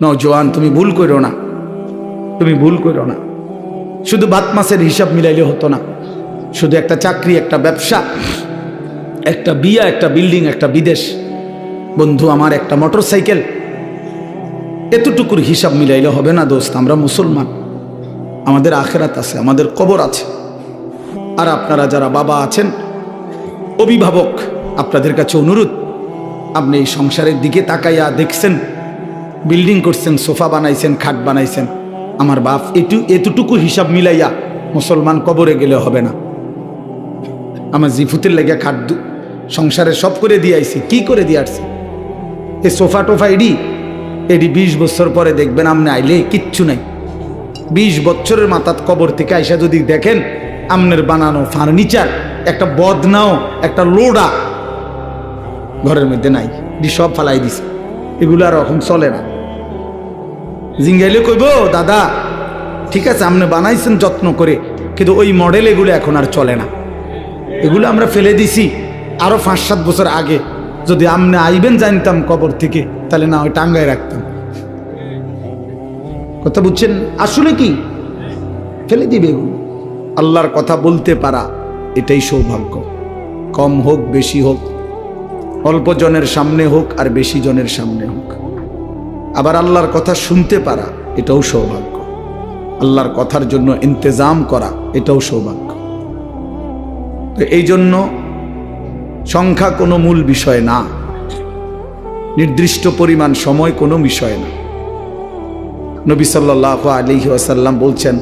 নওজোয়ান, তুমি ভুল করো না, তুমি ভুল করো না। শুধু ভাত মাছের হিসাব মিলাইলে হতো না, শুধু একটা চাকরি, একটা ব্যবসা, একটা বিয়া, একটা বিল্ডিং, একটা বিদেশ, বন্ধু আমার একটা মোটরসাইকেল, এতটুকুর হিসাব মিলাইলে হবে না দোস্ত। আমরা মুসলমান, আমাদের আখেরাত আছে, আমাদের কবর আছে। আর আপনারা যারা বাবা আছেন, অভিভাবক, আপনাদের কাছে অনুরোধ, আপনি এই সংসারের দিকে তাকাইয়া দেখছেন, বিল্ডিং করছেন, সোফা বানাইছেন, খাট বানাইছেন, আমার বাপ এতটুকু হিসাব মিলাইয়া মুসলমান কবরে গেলে হবে না। আমার জিফুতের লেগে খাট সংসারে সব করে দিয়ে আইছি, কি করে দিয়ে আসছি? এই সোফা টোফা এডি 20 বছর পরে দেখবেন আপনি আইলে কিচ্ছু নাই। 20 বছরের মাথাত কবর থেকে আইসা যদি দেখেন আমনের বানানো ফার্নিচার, একটা বদনাও, একটা লোডা ঘরের মধ্যে নাই, সব ফালাই দিছে। এগুলো আর এখন চলে না। জিঙ্গাইলে কইব, দাদা ঠিক আছে আপনি বানাইছেন যত্ন করে, কিন্তু ওই মডেল এগুলো এখন আর চলে না, এগুলো আমরা ফেলে দিছি। আরো 5-7 বছর আগে যদি আপনি আইবেন জানতাম কবর থেকে, তাহলে না ওই টাঙ্গায় রাখতাম। কথা বুঝছেন? আসলে কি ফেলে দিবে এগুলো। আল্লাহর কথা বলতে পারা এটাই সৌভাগ্য। কম হোক বেশি হোক, অল্প জনের সামনে হোক আর বেশি জনের সামনে হোক, আবার আল্লাহর কথা শুনতে পারা এটাও সৌভাগ্য। আল্লাহর কথার জন্য ইন্তজাম করা এটাও সৌভাগ্য। তো এই জন্য সংখ্যা কোনো মূল বিষয় না, নির্দিষ্ট পরিমাণ সময় কোনো বিষয় না। নবী সাল্লাল্লাহু আলাইহি ওয়াসাল্লাম বলছেন,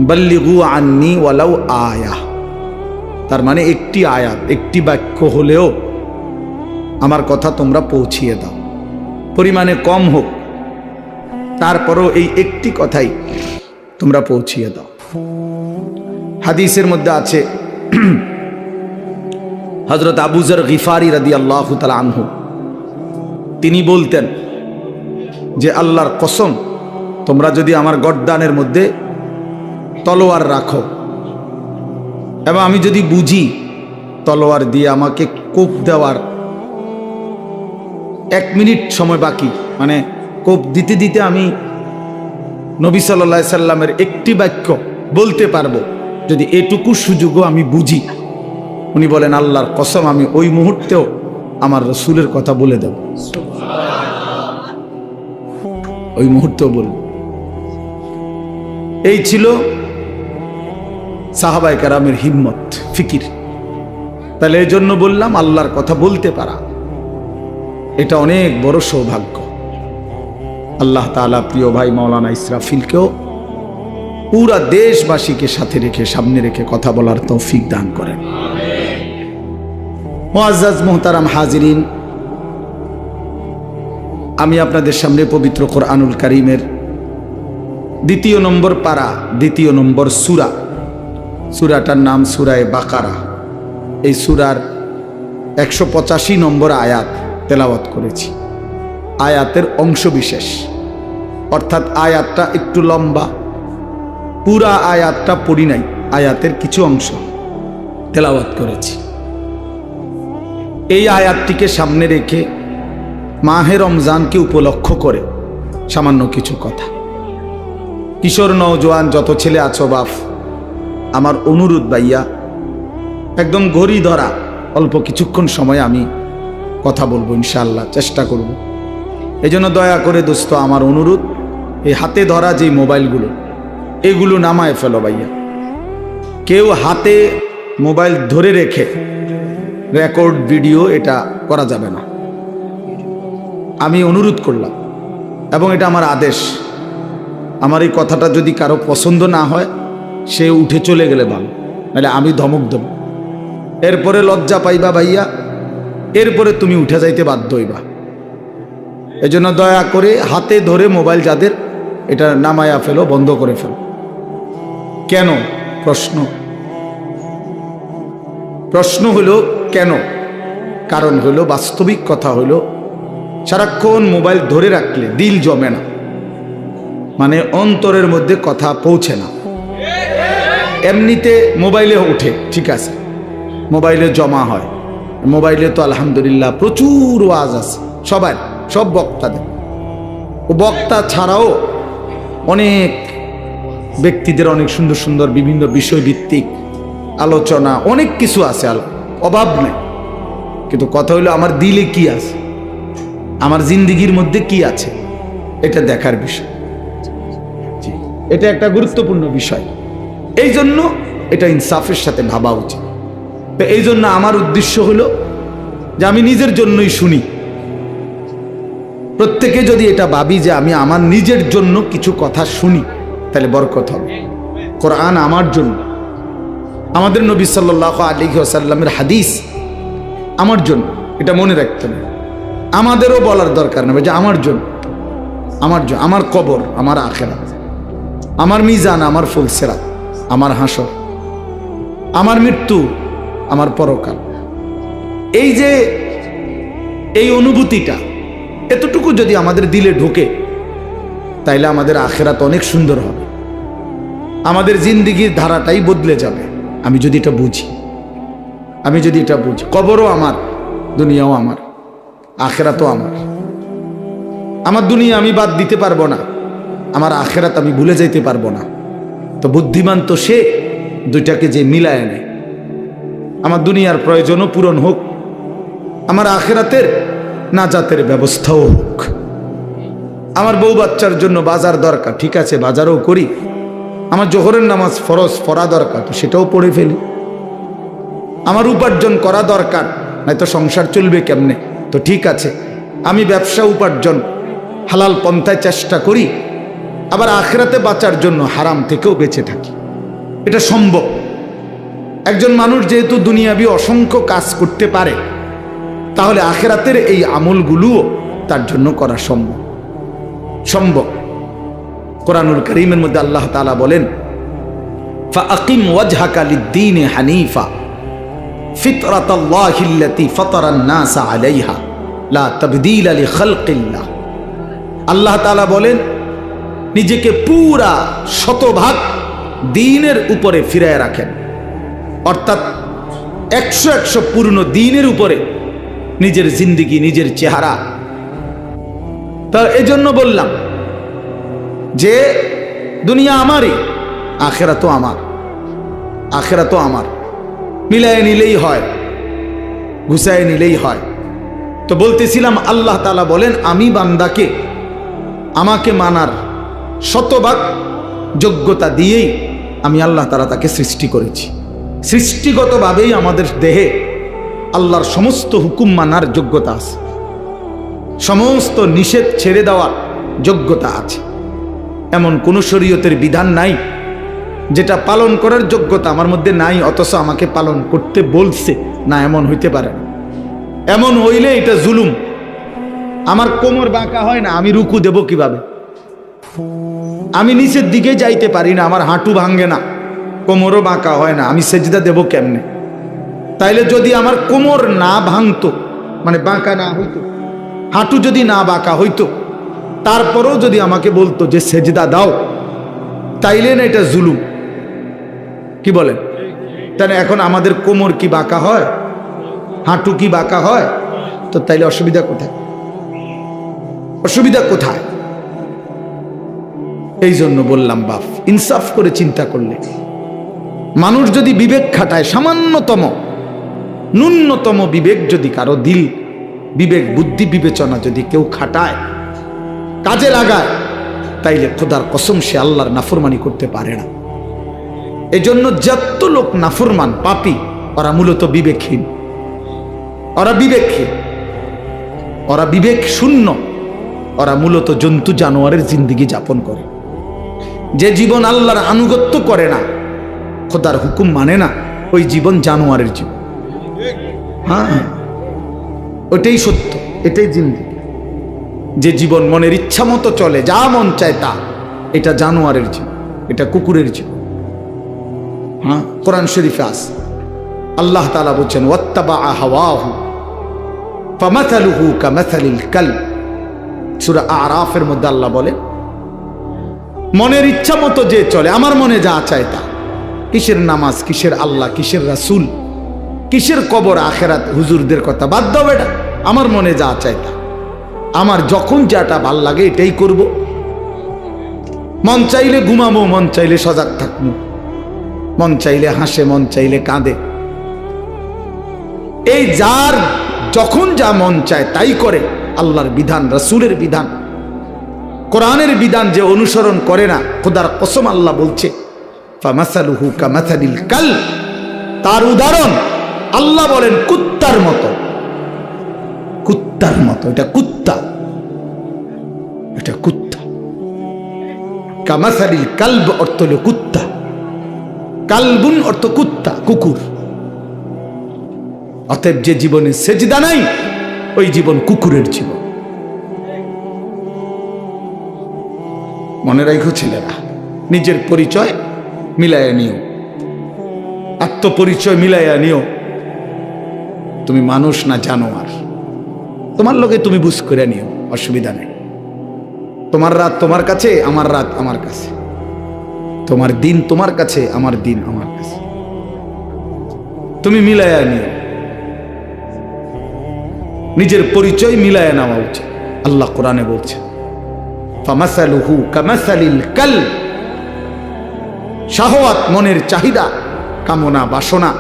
বাল্লিগু আন্নি ওয়ালাউ আয়া, তার মানে একটি আয়াত, একটি বাক্য হলেও আমার কথা তোমরা পৌঁছিয়ে দাও, পরিমাণে কম হোক, তারপরও এই একটি কথাই তোমরা পৌঁছিয়ে দাও। হাদিসের মধ্যে আছে, হযরত আবু যর গিফারি রাদিয়াল্লাহু তাআলা আনহু তিনি বলতেন যে আল্লাহর কসম, তোমরা যদি আমার গর্দানের মধ্যে তলোয়ার রাখো এবং আমি যদি বুঝি তলোয়ার দিয়ে আমাকে কোপ দেওয়ার 1 মিনিট সময় বাকি, মানে কোপ দিতে দিতে আমি নবী সাল্লাল্লাহু আলাইহি সাল্লামের একটি বাক্য বলতে পারবো, যদি এটুকু সুযোগও আমি বুঝি, উনি বলেন আল্লাহর কসম আমি ওই মুহূর্তেও আমার রাসূলের কথা বলে দেব, ওই মুহূর্তেও বলব। এই ছিল সাহাবায়ে কেরামের হিম্মত, ফিকির। তাহলে এই জন্য বললাম আল্লাহর কথা বলতে পারা এটা অনেক বড় সৌভাগ্য। আল্লাহ তাআলা প্রিয় ভাই মাওলানা ইসরাফিলকেও পুরা দেশবাসীকে সাথে রেখে, সামনে রেখে কথা বলার তৌফিক দান করেন। মুআজ্জাজ মুহতারাম হাজিরিন, আমি আপনাদের সামনে পবিত্র কোরআনুল কারীমের 2 নম্বর পারা, 2 নম্বর সূরা, সূরাটার নাম সূরায়ে বাকারা। এই সূরার 185 নম্বর আয়াত তেলাওয়াত করেছি। আয়াতের অংশ বিশেষ, অর্থাৎ আয়াতটা একটু লম্বা, পুরা আয়াতটা পড়ি নাই, আয়াতের কিছু অংশ তেলাওয়াত করেছি। এই আয়াতটিকে সামনে রেখে মাহে রমজানকে উপলক্ষ করে সামান্য কিছু কথা। কিশোর নওজোয়ান যত ছেলে আছো বাপ, আমার অনুরোধ ভাইয়া, একদম ঘড়ি ধরা অল্প কিছুক্ষণ সময় আমি কথা বলবো, ইনশাআল্লাহ চেষ্টা করব। এই জন্য দয়া করে দোস্ত আমার অনুরোধ, এই হাতে ধরা যে মোবাইলগুলো, এগুলো নামায় ফেলো ভাইয়া। কেউ হাতে মোবাইল ধরে রেখে রেকর্ড ভিডিও এটা করা যাবে না, আমি অনুরোধ করলাম, এবং এটা আমার আদেশ। আমার এই কথাটা যদি কারো পছন্দ না হয়, সে উঠে চলে গেলে ভালো, নাহলে আমি ধমক দেব, এরপরে লজ্জা পাইবা ভাইয়া, এরপরে তুমি উঠে যাইতে বাধ্য হইবা। এজন্য দয়া করে হাতে ধরে মোবাইল যাদের, এটা নামায়া ফেলো, বন্ধ করে ফেলো। কেন? প্রশ্ন হলো কেন? কারণ হলো, বাস্তবিক কথা হলো, সারাক্ষণ মোবাইল ধরে রাখলে দিল জমে না, মানে অন্তরের মধ্যে কথা পৌঁছে না। এমনিতে মোবাইলে ওঠে, ঠিক আছে, মোবাইলে জমা হয়, মোবাইলে তো আলহামদুলিল্লাহ প্রচুর ওয়াজ আছে, সবার, সব বক্তাদের, ও বক্তা ছাড়াও অনেক ব্যক্তিদের অনেক সুন্দর সুন্দর বিভিন্ন বিষয়ভিত্তিক আলোচনা, অনেক কিছু আছে, অভাব নেই। কিন্তু কথা হলো আমার দিলে কি আছে, আমার জিন্দিগির মধ্যে কি আছে, এটা দেখার বিষয়। এটা একটা গুরুত্বপূর্ণ বিষয়। এই জন্য এটা ইনসাফের সাথে ভাবা উচিত। তো এই জন্য আমার উদ্দেশ্য হলো যে আমি নিজের জন্যই শুনি। প্রত্যেকে যদি এটা ভাবি যে আমি আমার নিজের জন্য কিছু কথা শুনি, তাহলে বরকত হবে। কোরআন আমার জন্য, আমাদের নবী সাল্লাল্লাহু আলাইহি ওয়াসাল্লামের হাদিস আমার জন্য, এটা মনে রাখতে হবে। আমাদেরও বলার দরকার নেই যে আমার জন্য, আমার জন্য, আমার কবর, আমার আখিরাত, আমার মিজান, আমার ফুলসিরাত, আমার হাসর, আমার মৃত্যু, আমার পরকাল। এই যে এই অনুভূতিটা এতটুকু যদি আমাদের দিলে ঢোকে, তাইলে আমাদের আখিরাত অনেক সুন্দর হবে, আমাদের জিন্দেগির ধারাটাই বদলে যাবে। আমি যদি এটা বুঝি, আমি যদি এটা বুঝি, কবরও আমার, দুনিয়াও আমার, আখিরাতও আমার। আমার দুনিয়া আমি বাদ দিতে পারবো না, আমার আখিরাত আমি ভুলে যাইতে পারবো না। তো বুদ্ধিমান তো সে দুইটাকে যে মিলায় নেয়। আমার দুনিয়ার প্রয়োজনও পূরণ হোক, আমার আখিরাতের নাজাতের ব্যবস্থাও হোক। আমার বউ বাচ্চার জন্য বাজার দরকার, ঠিক আছে, বাজারও করি। আমার জোহরের নামাজ ফরজ পড়া দরকার, তো সেটাও পড়ে ফেলি। আমার উপার্জন করা দরকার, নয়তো সংসার চলবে কেমনে, তো ঠিক আছে, আমি ব্যবসা উপার্জন হালাল পন্থায় চেষ্টা করি। আবার আখিরাতে বাঁচার জন্য হারাম থেকেও বেঁচে থাকি। এটা সম্ভব। একজন মানুষ যেহেতু দুনিয়াবি অসংখ্য কাজ করতে পারে, তাহলে আখিরাতের এই আমলগুলোও তার জন্য করা সম্ভব। সম্ভব। কোরআনুল কারীমের মধ্যে আল্লাহ তাআলা বলেন, ফাআকিম ওয়াজহাকা লিদ-দীনি হানিফা ফিতরাতাল্লাহিল্লাতী ফাতারান নাসা আলাইহা লা তাবদীলা লিখালকিল্লাহ। আল্লাহ তাআলা বলেন, নিজেকে পুরা শতভাগ দ্বীনের উপরে ফিরায় রাখেন, অর্থাৎ 100 পূর্ণ দ্বীনের উপরে নিজের জিন্দেগি, নিজের চেহারা। তা এজন্য বললাম যে দুনিয়া আমারই, আখিরাতও আমার, আখিরাতও আমার। মিলায় নিলেই হয়, গুছায় নিলেই হয়। তো বলতেছিলাম, আল্লাহ তাআলা বলেন, আমি বান্দাকে আমাকে মানার শতভাগ যোগ্যতা দিয়েই আমি আল্লাহ তাআলা তাকে সৃষ্টি করেছি। সৃষ্টিগতভাবেই আমাদের দেহে আল্লাহর সমস্ত হুকুম মানার যোগ্যতা আছে, সমস্ত নিষেধ ছেড়ে দেওয়ার যোগ্যতা আছে। এমন কোনো শরীয়তের বিধান নাই যেটা পালন করার যোগ্যতা আমার মধ্যে নাই, অথচ আমাকে পালন করতে বলছে না, এমন হইতে পারে না। এমন হইলে এটা জুলুম। আমার কোমর বাঁকা হয় না, আমি রুকু দেব কিভাবে? আমি নিচের দিকে যাইতে পারি না, আমার হাঁটু ভাঙ্গে না, কোমরও বাঁকা হয় না, আমি সেজদা দেব কেমনে? তাইলে যদি আমার কোমর না ভাঙতো, মানে বাঁকা না হইতো, হাঁটু যদি না বাঁকা হইতো, তারপরেও যদি আমাকে বলতো যে সেজদা দাও, তাইলে না এটা জুলুম? কি বলেন? তাহলে এখন আমাদের কোমর কি বাঁকা হয়, হাঁটু কি বাঁকা হয়? তো তাইলে অসুবিধা কোথায়? অসুবিধা কোথায়? এই জন্য বললাম, বাপ ইনসাফ করে চিন্তা করলে, মানুষ যদি বিবেক খাটায়, সামান্যতম ন্যূনতম বিবেক যদি কারো দিল, বিবেক বুদ্ধি বিবেচনা যদি কেউ খাটায়, কাজে লাগায়, তাইলে খোদার কসম সে আল্লাহর নাফরমানি করতে পারে না। এজন্য যত লোক নাফরমান, পাপী, ওরা মূলত বিবেকহীন, ওরা বিবেকহীন, ওরা বিবেক শূন্য, ওরা মূলত জন্তু জানোয়ারের জিন্দেগি যাপন করে। যে জীবন আল্লাহর আনুগত্য করে না, খোদার হুকুম মানে না, ওই জীবন জানোয়ারের জীবন। হ্যাঁ, ওটাই সত্য, এটাই জিন্দেগি। যে জীবন মনের ইচ্ছা মতো চলে, যা মন চায় তা, এটা জানোয়ারের জীবন, এটা কুকুরের জীবন। হ্যাঁ, কোরআন শরীফে আছে, আল্লাহ তাআলা বলছেন, ওয়াত্তাবা হাওয়াহু ফামাসালুহু কামাসালিল কালব। সূরা আরাফের মধ্যে আল্লাহ বলে, মনের ইচ্ছা মতো যে চলে, আমার মনে যা চায় তা, কিসের নামাজ, কিসের আল্লাহ, কিসের রাসূল, কিসের কবর, আখেরাত, হুজুরদের কথা বাদ দাও বেটা, আমার মনে যা চায় তা। আমার যখন যেটা ভাল লাগে এটাই করব। মন চাইলে ঘুমাবো, মন চাইলে সজাগ থাকবো, মন চাইলে হাসে, মন চাইলে কাঁদে। এই যার যখন যা মন চায় তাই করে। আল্লাহর বিধান, রাসূলের বিধান, কোরআনের বিধান যে অনুসরণ করে না, খোদার কসম আল্লাহ বলছে ফামাসালুহু কামাসালিল কালব, তার উদাহরণ আল্লাহ বলেন কুত্তার মতো। কুত্তার মতো, এটা কুত্তা, এটা কুত্তা। কামাসালিল কালব অর্থ হলো কুত্তা, কালবুন অর্থ কুত্তা, কুকুর। অতএব যে জীবনে সেজদা নাই ওই জীবন কুকুরের জীবন। মনে রাখো ছেলেরা, নিজের পরিচয় মিলাইয়া নিও, আত্মপরিচয় মিলাইয়া নিও। তুমি মানুষ না জানোয়ার, তোমার লোকে তুমি বুঝ করে নিও, অসুবিধা নেই। তোমার রাত তোমার কাছে, আমার রাত আমার কাছে, তোমার দিন তোমার কাছে, আমার দিন আমার কাছে। তুমি মিলাইয়া নিও, নিজের পরিচয় মিলাইয়া নেওয়া উচিত। আল্লাহ কোরআনে বলছে ফামাসালুহু কামাসালিল কালব, শাহওয়াত, মনের চাহিদা, কামনা, বাসনা,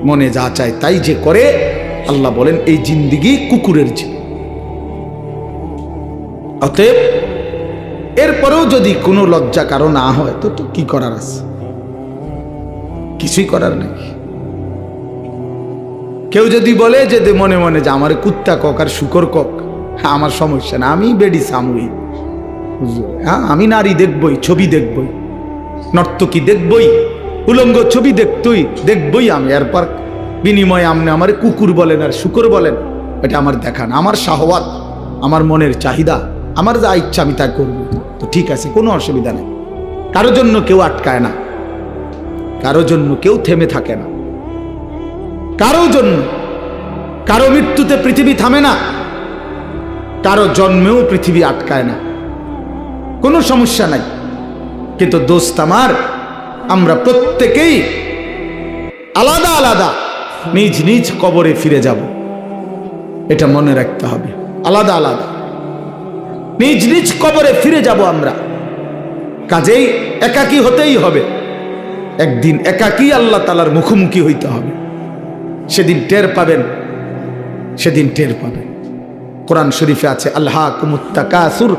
মনে যা চায় তাই যে করে, আল্লাহ বলেন এই জিন্দিগি কুকুরের জীবন। অতএব এরপরেও যদি কোনো লজ্জা কারো না হয় তো কি করার আছে? কিছুই করার নেই। কেউ যদি বলে যে মনে মনে যে আমার কুত্তা কক আর শুকর কক, আমার সমস্যা না, আমি বেডি সামুই, হ্যাঁ আমি নারী দেখবই, ছবি দেখবই, নর্তকী দেখবই, উলঙ্গ ছবি দেখবই আমি। এরপর বিনিময়ে আপনি আমার কুকুর বলেন আর শুকর বলেন, এটা আমার দেখা না। আমার শাহওয়াত, আমার মনের চাহিদা, আমার যা ইচ্ছা আমি তা করব, তো ঠিক আছে, কোনো অসুবিধা নেই। কারো জন্য কেউ আটকায় না, কারো জন্য কেউ থেমে থাকে না, কারো জন্য। কারো মৃত্যুতে পৃথিবী থামে না, কারো জন্মেও পৃথিবী আটকায় না, কোনো সমস্যা নাই। কিন্তু দোস্ত আমার, আমরা প্রত্যেকেই আলাদা আলাদা নিজ নিজ কবরে ফিরে যাব, এটা মনে রাখতে হবে। আলাদা আলাদা নিজ নিজ কবরে ফিরে যাব আমরা। কাজেই একাকী হতেই হবে, একদিন একাকী আল্লাহ তাআলার মুখোমুখি হইতে হবে। সেদিন টের পাবেন, সেদিন টের পাবেন। কোরআন শরীফে আছে আলহাকুমুত তাকাসুর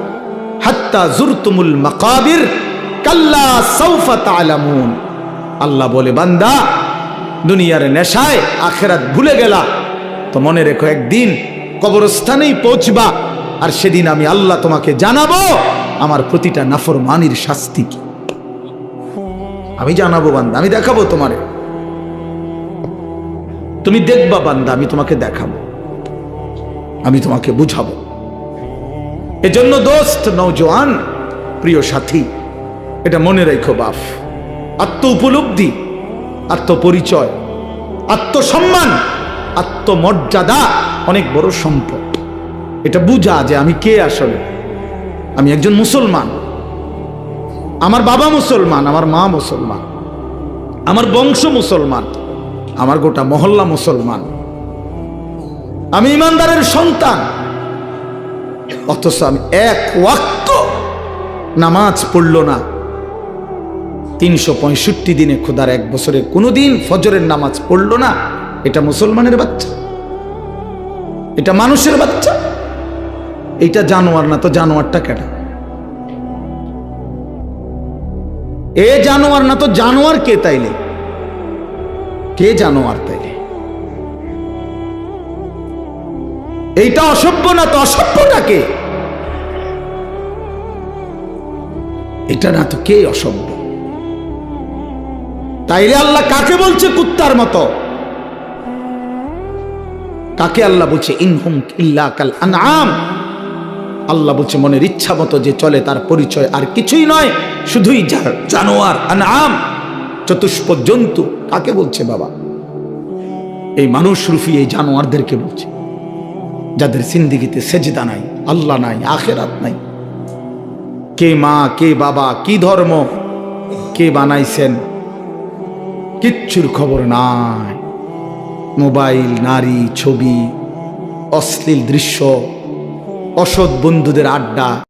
হাত্তা জুরতুমুল মাকাবির কাল্লা সাউফা তা'লামুন। আল্লাহ বলে বান্দা, দুনিয়ার নেশায় আখিরাত ভুলে গেলা তো মনে রেখো একদিন কবরস্থানেই পৌঁছবা, আর সেদিন আমি আল্লাহ তোমাকে জানাবো আমার প্রতিটা নাফরমানির শাস্তি কি। আমি জানাবো বান্দা, আমি দেখাবো তোমারে, তুমি দেখবা বান্দা, আমি তোমাকে দেখাবো, আমি তোমাকে বুঝাবো। এজন্য দোস্ত, নওজোয়ান, প্রিয় সাথী, এটা মনে রেখো বাপ, আত্ম উপলব্ধি, আত্মপরিচয়, আত্মসম্মান, আত্মমর্যাদা অনেক বড় সম্পদ। এটা বুঝা যে আমি কে আসলে। আমি একজন মুসলমান, আমার বাবা মুসলমান, আমার মা মুসলমান, আমার বংশ মুসলমান, আমার গোটা মহল্লা মুসলমান, আমি ইমানদারের সন্তান। অথচ আমি এক ওয়াক্ত নামাজ পড়ল না, 365 দিনে, খোদার এক বছরে কোনোদিন ফজরের নামাজ পড়ল না। এটা মুসলমানের বাচ্চা? এটা মানুষের বাচ্চা? এটা জানোয়ার না তো জানোয়ারটা কেটা? এ জানোয়ার না তো জানোয়ার কে তাইলে? কে জানোয়ার তাইলে? এইটা অসভ্য না তো অসভ্যটা কে? এটা না তো কে অসভ্য? তাইলে আল্লাহ কাকে বলছে কুত্তার মতো? কাকে আল্লাহ বলছে ইনহুম ইল্লা কাল আনআম? আল্লাহ বলছে মনের ইচ্ছা মতো যে চলে তার পরিচয় আর কিছুই নয়, শুধুই জানোয়ার, আনআম, চতুষ্পদ জন্তু। কাকে বলছে বাবা? এই মানুষ রূপী এই জানোয়ারদেরকে বলছে, যাদের জিন্দেগিতে সেজদা নাই, আল্লাহ নাই, আখিরাত নাই। কে মা, কে বাবা, কি ধর্ম, কে বানাইছেন, কিচ্ছুর খবর নাই। মোবাইল, নারী, ছবি, অশ্লীল দৃশ্য, অসৎ বন্ধুদের আড্ডা,